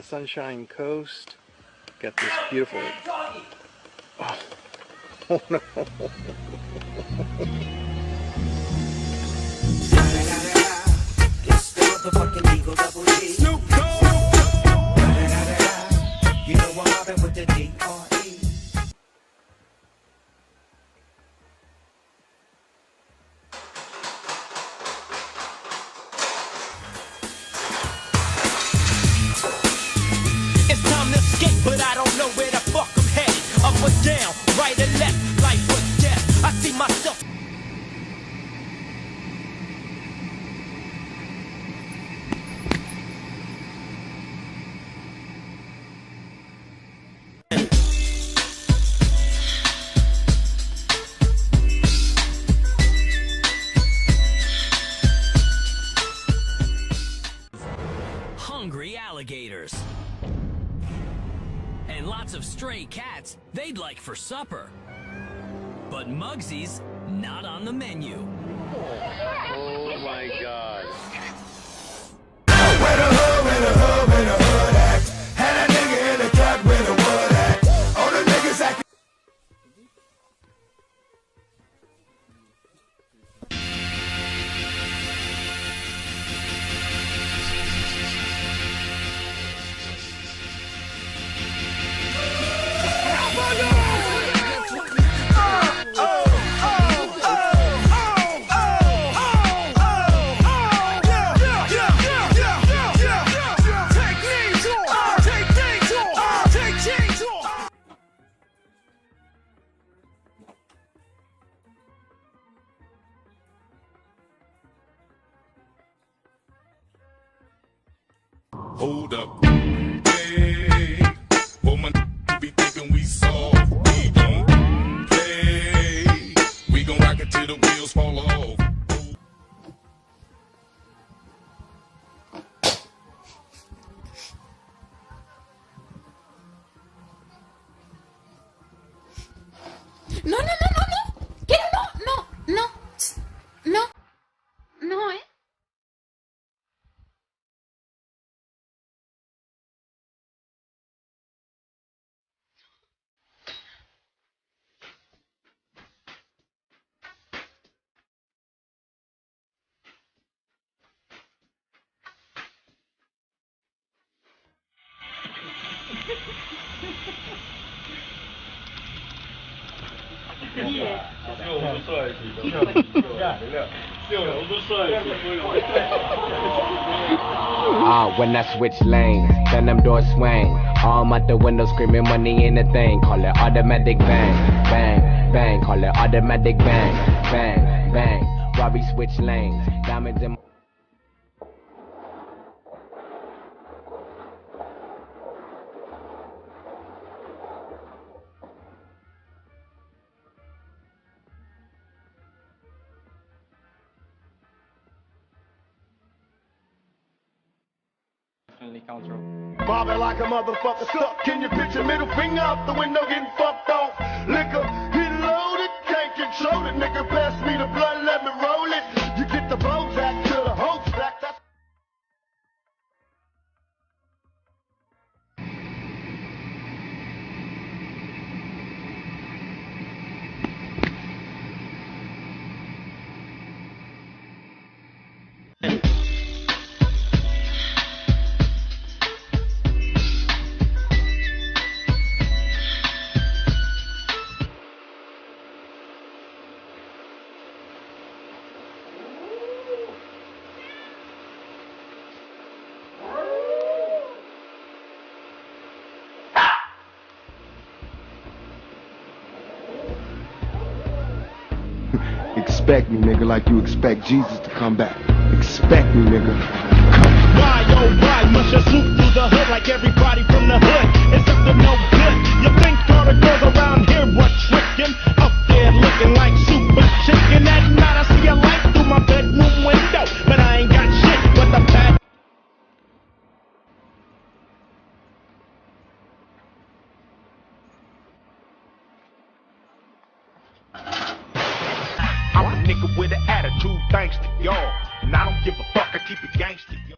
Sunshine Coast. Got this beautiful... Oh, oh no. It's the motherfucking Eagle Double G. Snoop Dogg. You know I'm mobbing with the D.R.E. It's time to escape, but I don't know where the fuck I'm headed. Up or down, right or left, life or death. I see myself. Hungry alligators. And lots of stray cats they'd like for supper. But Mugsy's not on the menu. Oh my God. Where the hood at? Had a nigga in the cut with a wood at. All the niggas acting. Hold up, hey, woman, be thinking we soft. We don't play. We gon' rock it till the wheels fall off. No, no, no, no, no. ¿Qué? No, no, no. No. No, ¿eh? When I switch lanes, then them doors swing. Arm out the window screaming money in the thing. Call it automatic bang, bang, bang. Call it automatic bang, bang, bang. Robbie switch lanes, diamonds in. Bobbing like a motherfucker stuck. Can you picture middle finger out the window getting fucked off? Liquor, he loaded, can't control it. Nigga, pass me the blood, let me roll it. You get the Bozak to the whole stack. That's expect me, nigga, like you expect Jesus to come back. Expect me, nigga. Why, oh why, must you swoop through the hood like everybody from the hood? It's up to no good. You think all the girls around here were tricking? Up there looking like super chicken. At night I see a light through my bedroom window, but I ain't got shit but the pad. I'm a nigga with an attitude, thanks to y'all. And I don't give a fuck, I keep it gangsta, yo.